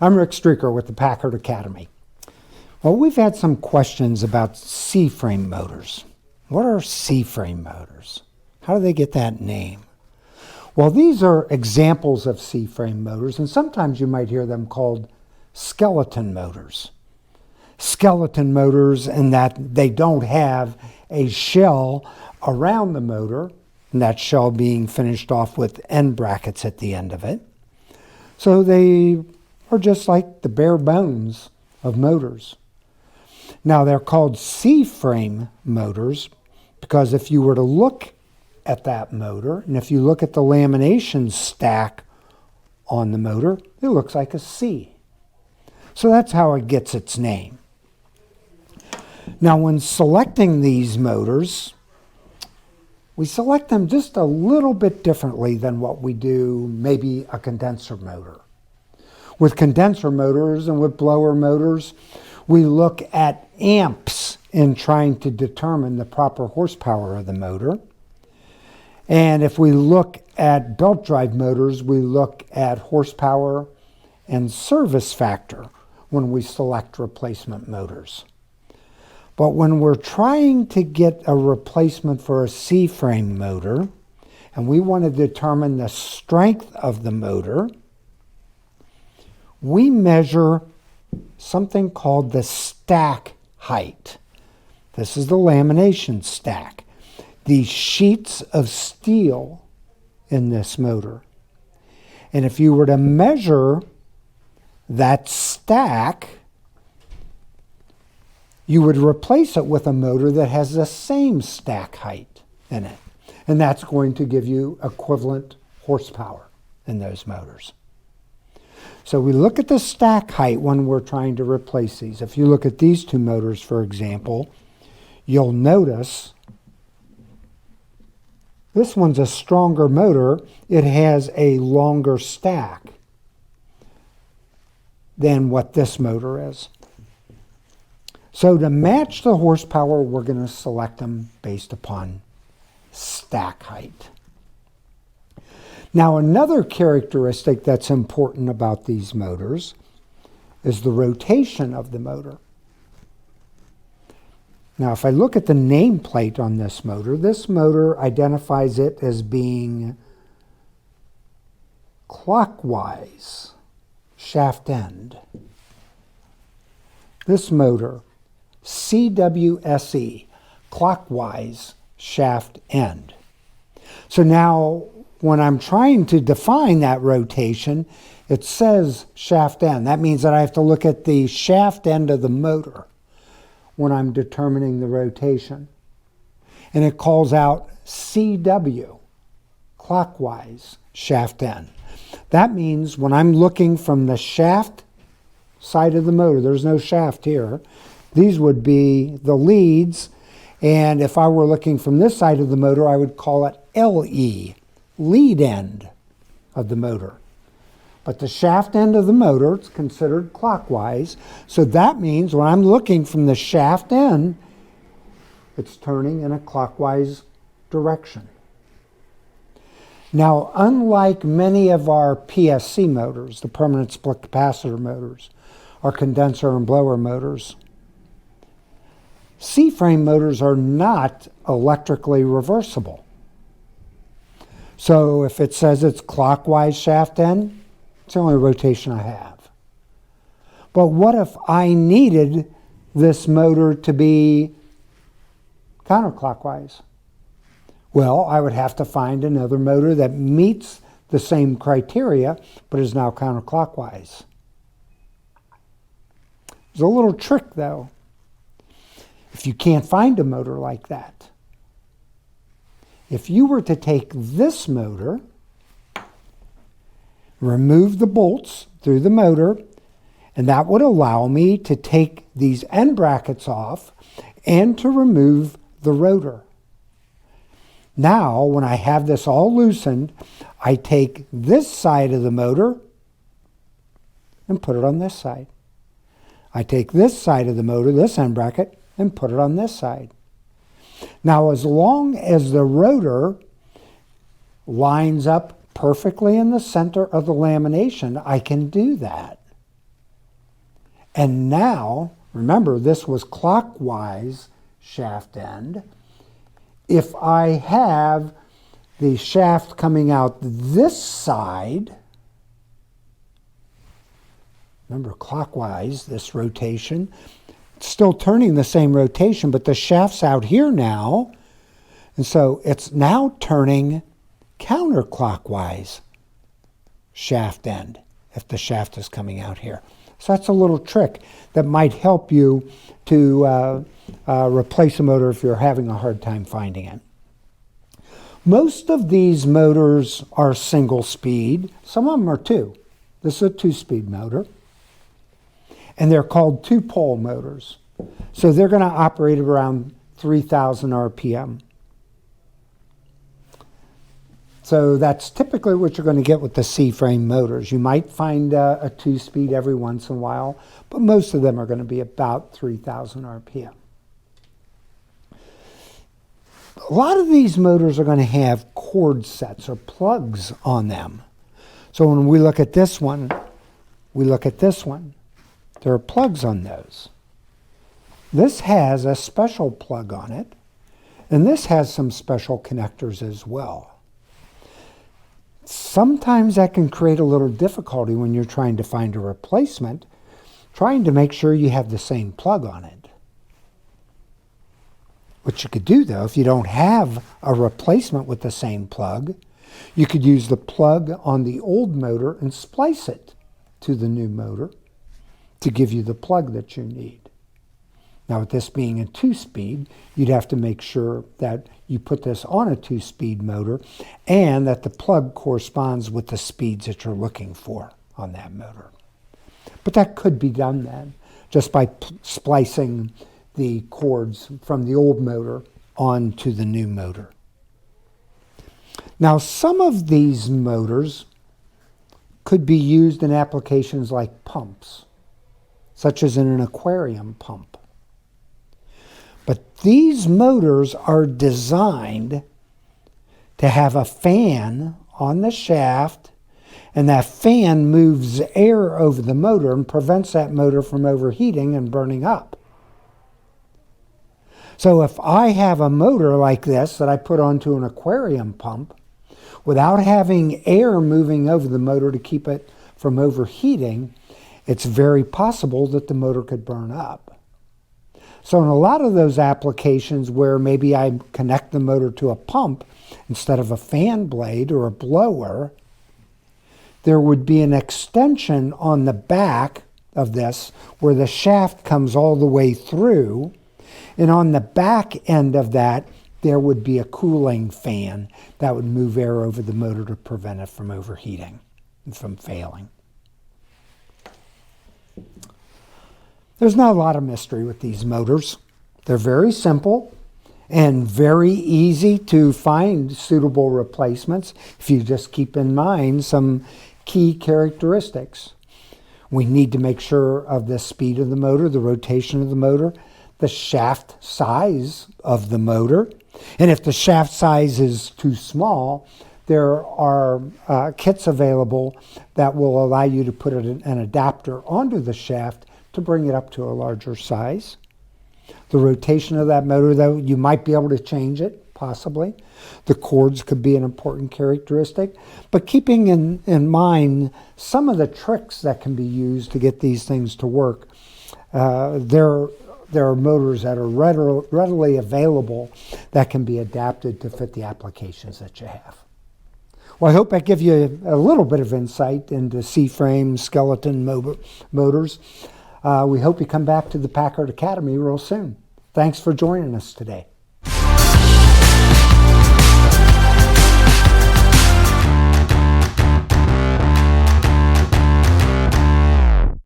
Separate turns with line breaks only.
I'm Rick Streacker with the Packard Academy. Well, we've had some questions about CFrame motors. What are CFrame motors? How do they get that name? Well, these are examples of CFrame motors, and sometimes you might hear them called skeleton motors. Skeleton motors in that they don't have a shell around the motor, and that shell being finished off with end brackets at the end of it. So they are just like the bare bones of motors. Now they're called CFrame motors because if you were to look at that motor, and if you look at the lamination stack on the motor, it looks like a C. So that's how it gets its name. Now when selecting these motors, we select them just a little bit differently than what we do maybe a condenser motor. With condenser motors and with blower motors, we look at amps in trying to determine the proper horsepower of the motor. And if we look at belt drive motors, we look at horsepower and service factor when we select replacement motors. But when we're trying to get a replacement for a C-frame motor, and we want to determine the strength of the motor, we measure something called the stack height. This is the lamination stack. These sheets of steel in this motor. And if you were to measure that stack, you would replace it with a motor that has the same stack height in it. And that's going to give you equivalent horsepower in those motors. So we look at the stack height when we're trying to replace these. If you look at these two motors, for example, you'll notice this one's a stronger motor. It has a longer stack than what this motor is. So to match the horsepower, we're going to select them based upon stack height. Now another characteristic that's important about these motors is the rotation of the motor. Now if I look at the nameplate on this motor identifies it as being clockwise shaft end. This motor, CWSE, clockwise shaft end. So now when I'm trying to define that rotation, it says shaft end. That means that I have to look at the shaft end of the motor when I'm determining the rotation. And it calls out CW, clockwise shaft end. That means when I'm looking from the shaft side of the motor, there's no shaft here, these would be the leads, and if I were looking from this side of the motor, I would call it LE, lead end of the motor. But the shaft end of the motor is considered clockwise, so that means when I'm looking from the shaft end, it's turning in a clockwise direction. Now, unlike many of our PSC motors, the permanent split capacitor motors, our condenser and blower motors, C-frame motors are not electrically reversible. So if it says it's clockwise shaft end, it's the only rotation I have. But what if I needed this motor to be counterclockwise? Well, I would have to find another motor that meets the same criteria, but is now counterclockwise. There's a little trick though. If you can't find a motor like that, if you were to take this motor, remove the bolts through the motor, and that would allow me to take these end brackets off and to remove the rotor. Now, when I have this all loosened, I take this side of the motor and put it on this side. I take this side of the motor, this end bracket, and put it on this side. Now, as long as the rotor lines up perfectly in the center of the lamination, I can do that. And now, remember, this was clockwise shaft end. If I have the shaft coming out this side, remember clockwise, this rotation, it's still turning the same rotation, but the shaft's out here now, and so it's now turning counterclockwise shaft end if the shaft is coming out here. So that's a little trick that might help you to replace a motor if you're having a hard time finding it. Most of these motors are single speed. Some of them are two. This is a two-speed motor. And they're called two-pole motors. So they're going to operate around 3,000 RPM. So that's typically what you're going to get with the CFrame motors. You might find a two-speed every once in a while, but most of them are going to be about 3,000 RPM. A lot of these motors are going to have cord sets or plugs on them. So when we look at this one, we look at this one. There are plugs on those. This has a special plug on it, and this has some special connectors as well. Sometimes that can create a little difficulty when you're trying to find a replacement, trying to make sure you have the same plug on it. What you could do, though, if you don't have a replacement with the same plug, you could use the plug on the old motor and splice it to the new motor to give you the plug that you need. Now, with this being a two-speed, you'd have to make sure that you put this on a two-speed motor and that the plug corresponds with the speeds that you're looking for on that motor. But that could be done then, just by splicing the cords from the old motor onto the new motor. Now, some of these motors could be used in applications like pumps, such as in an aquarium pump. But these motors are designed to have a fan on the shaft, and that fan moves air over the motor and prevents that motor from overheating and burning up. So if I have a motor like this that I put onto an aquarium pump, without having air moving over the motor to keep it from overheating, it's very possible that the motor could burn up. So in a lot of those applications where maybe I connect the motor to a pump instead of a fan blade or a blower, there would be an extension on the back of this where the shaft comes all the way through, and on the back end of that there would be a cooling fan that would move air over the motor to prevent it from overheating and from failing. There's not a lot of mystery with these motors. They're very simple and very easy to find suitable replacements if you just keep in mind some key characteristics. We need to make sure of the speed of the motor, the rotation of the motor, the shaft size of the motor. And if the shaft size is too small, there are kits available that will allow you to put an adapter onto the shaft to bring it up to a larger size. The rotation of that motor, though, you might be able to change it, possibly. The cords could be an important characteristic. But keeping in mind some of the tricks that can be used to get these things to work, there are motors that are readily available that can be adapted to fit the applications that you have. Well, I hope I give you a little bit of insight into CFrame skeleton motors. We hope you come back to the Packard Academy real soon. Thanks for joining us today.